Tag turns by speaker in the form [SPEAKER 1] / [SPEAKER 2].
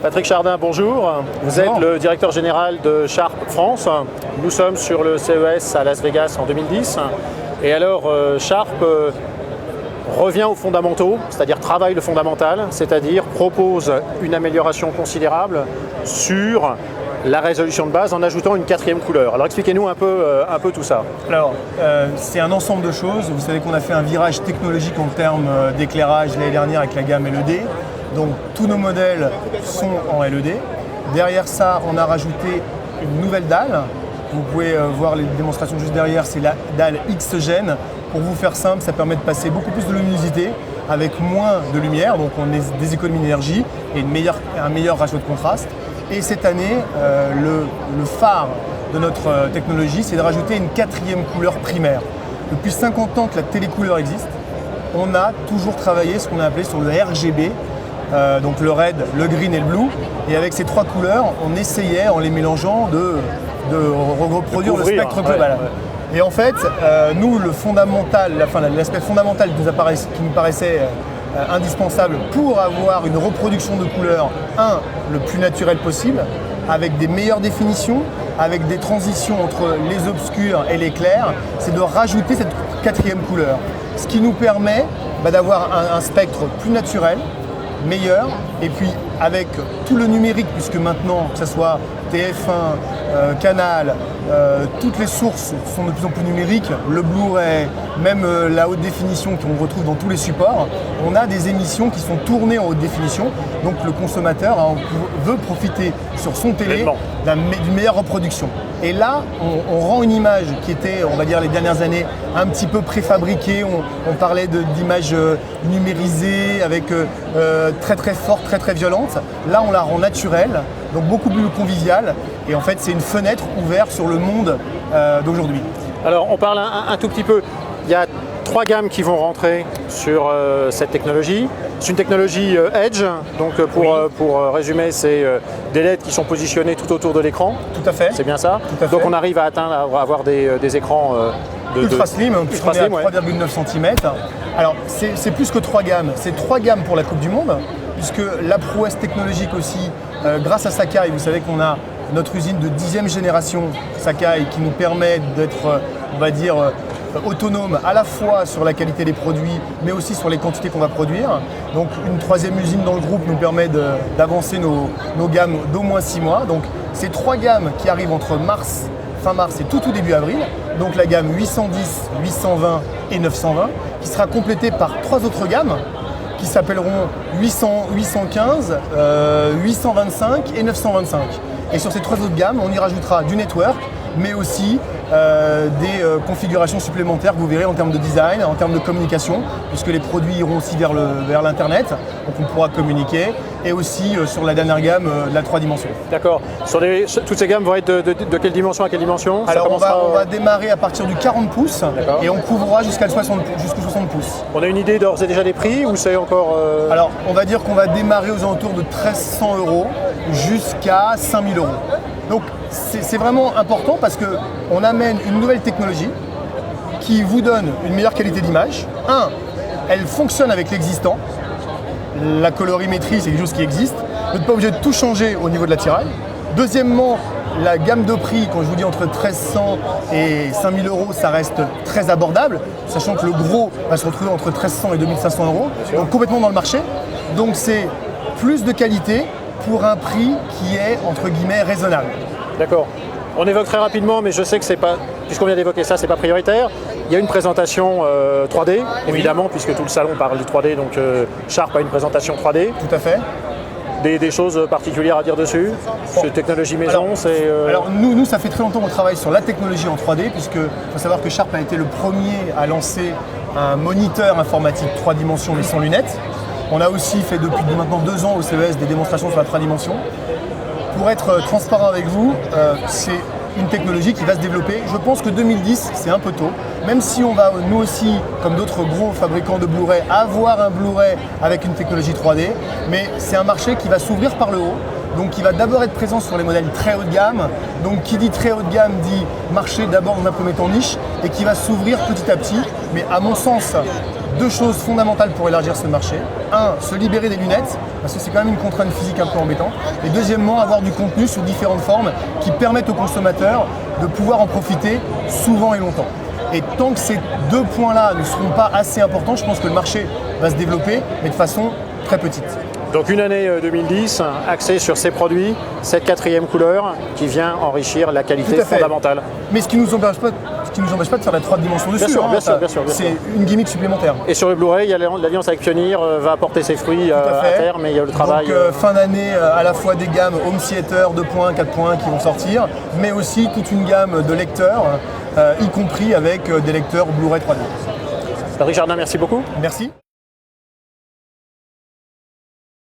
[SPEAKER 1] Patrick Chardin, bonjour. Vous êtes le directeur général de Sharp France. Nous sommes sur le CES à Las Vegas en 2010. Et alors, Sharp revient aux fondamentaux, c'est-à-dire travaille le fondamental, c'est-à-dire propose une amélioration considérable sur la résolution de base en ajoutant une 4e couleur. Alors expliquez-nous un peu tout ça.
[SPEAKER 2] Alors, c'est un ensemble de choses. Vous savez qu'on a fait un virage technologique en termes d'éclairage l'année dernière avec la gamme LED. Donc tous nos modèles sont en LED. Derrière ça, on a rajouté une nouvelle dalle. Vous pouvez voir les démonstrations juste derrière, c'est la dalle X-Gen. Pour vous faire simple, ça permet de passer beaucoup plus de luminosité avec moins de lumière, donc on a des économies d'énergie et un meilleur ratio de contraste. Et cette année, le phare de notre technologie, c'est de rajouter une 4e couleur primaire. Depuis 50 ans que la télécouleur existe, on a toujours travaillé ce qu'on a appelé sur le RGB, donc le red, le green et le blue. Et avec ces 3 couleurs, on essayait, en les mélangeant, de reproduire le spectre global. Et en fait, nous, le fondamental, l'aspect fondamental qui nous paraissait indispensable pour avoir une reproduction de couleurs, le plus naturel possible, avec des meilleures définitions, avec des transitions entre les obscurs et les clairs, c'est de rajouter cette 4e couleur. Ce qui nous permet d'avoir un spectre plus naturel, meilleur, et puis avec tout le numérique, puisque maintenant, que ce soit TF1, Canal, toutes les sources sont de plus en plus numériques, le Blu-ray, même la haute définition qu'on retrouve dans tous les supports, on a des émissions qui sont tournées en haute définition, donc le consommateur veut profiter sur son télé d'une meilleure reproduction. Et là, on rend une image qui était, on va dire les dernières années, un petit peu préfabriquée, on parlait d'images numérisées, avec très très fortes, très très violentes. Là, on la rend naturelle, donc beaucoup plus conviviale, et en fait, c'est une fenêtre ouverte sur le monde d'aujourd'hui.
[SPEAKER 1] Alors, on parle un tout petit peu, il y a 3 gammes qui vont rentrer sur cette technologie. C'est une technologie Edge, donc pour résumer, c'est des LED qui sont positionnés tout autour de l'écran.
[SPEAKER 2] Tout à fait.
[SPEAKER 1] C'est bien ça.
[SPEAKER 2] Tout à fait.
[SPEAKER 1] Donc on arrive à avoir des écrans
[SPEAKER 2] ultra slim, puisqu'on est à 3,9 cm. Alors c'est plus que 3 gammes, c'est 3 gammes pour la Coupe du Monde, puisque la prouesse technologique aussi, grâce à Sakai, vous savez qu'on a notre usine de 10e génération Sakai qui nous permet d'être, on va dire, autonome à la fois sur la qualité des produits, mais aussi sur les quantités qu'on va produire. Donc une 3e usine dans le groupe nous permet d'avancer nos gammes d'au moins 6 mois. Donc ces 3 gammes qui arrivent entre fin mars et tout début avril, donc la gamme 810, 820 et 920, qui sera complétée par 3 autres gammes qui s'appelleront 815, 825 et 925. Et sur ces 3 autres gammes, on y rajoutera du network, mais aussi des configurations supplémentaires que vous verrez en termes de design, en termes de communication, puisque les produits iront aussi vers l'Internet, donc on pourra communiquer, et aussi sur la dernière gamme, la 3 dimensions.
[SPEAKER 1] D'accord. Toutes ces gammes vont être de quelle dimension à quelle dimension?
[SPEAKER 2] Alors on va démarrer à partir du 40 pouces, et on couvrira jusqu'au 60 pouces.
[SPEAKER 1] On a une idée d'ores et déjà des prix, ou c'est encore...
[SPEAKER 2] Alors on va dire qu'on va démarrer aux alentours de 1 300 € jusqu'à 5 000 €. Donc c'est vraiment important parce qu'on amène une nouvelle technologie qui vous donne une meilleure qualité d'image. Elle fonctionne avec l'existant. La colorimétrie, c'est quelque chose qui existe. Vous n'êtes pas obligé de tout changer au niveau de l'attirail. Deuxièmement, la gamme de prix, quand je vous dis entre 1 300 et 5 000 €, ça reste très abordable, sachant que le gros va se retrouver entre 1 300 et 2 500 €, donc complètement dans le marché. Donc c'est plus de qualité pour un prix qui est, entre guillemets, raisonnable.
[SPEAKER 1] D'accord. On évoque très rapidement, mais je sais que c'est pas, puisqu'on vient d'évoquer ça, c'est pas prioritaire. Il y a une présentation 3D, évidemment, puisque tout le salon parle du 3D, donc Sharp a une présentation 3D.
[SPEAKER 2] Tout à fait.
[SPEAKER 1] Des choses particulières à dire dessus? C'est technologie maison, c'est...
[SPEAKER 2] Alors nous, ça fait très longtemps qu'on travaille sur la technologie en 3D, puisque faut savoir que Sharp a été le premier à lancer un moniteur informatique 3 dimensions mais sans lunettes. On a aussi fait depuis maintenant 2 ans au CES des démonstrations sur la 3 dimensions. Pour être transparent avec vous, c'est une technologie qui va se développer. Je pense que 2010, c'est un peu tôt. Même si on va, nous aussi, comme d'autres gros fabricants de Blu-ray, avoir un Blu-ray avec une technologie 3D. Mais c'est un marché qui va s'ouvrir par le haut. Donc qui va d'abord être présent sur les modèles très haut de gamme. Donc qui dit très haut de gamme dit marché d'abord dans un premier temps niche et qui va s'ouvrir petit à petit. Mais à mon sens, deux choses fondamentales pour élargir ce marché. Un, se libérer des lunettes, parce que c'est quand même une contrainte physique un peu embêtante. Et deuxièmement, avoir du contenu sous différentes formes qui permettent aux consommateurs de pouvoir en profiter souvent et longtemps. Et tant que ces deux points-là ne seront pas assez importants, je pense que le marché va se développer, mais de façon très petite.
[SPEAKER 1] Donc une année 2010 axée sur ces produits, cette quatrième couleur qui vient enrichir la qualité fondamentale.
[SPEAKER 2] Mais ce qui ne nous empêche pas de faire la 3 dimensions dessus.
[SPEAKER 1] Bien sûr.
[SPEAKER 2] C'est une gimmick supplémentaire.
[SPEAKER 1] Et sur le Blu-ray, l'alliance avec Pioneer va apporter ses fruits à terme, mais il y a le travail.
[SPEAKER 2] Donc fin d'année, à la fois des gammes home theater 2 points, 4 points qui vont sortir, mais aussi toute une gamme de lecteurs, y compris avec des lecteurs Blu-ray 3D.
[SPEAKER 1] Patrick Jardin, merci beaucoup.
[SPEAKER 2] Merci.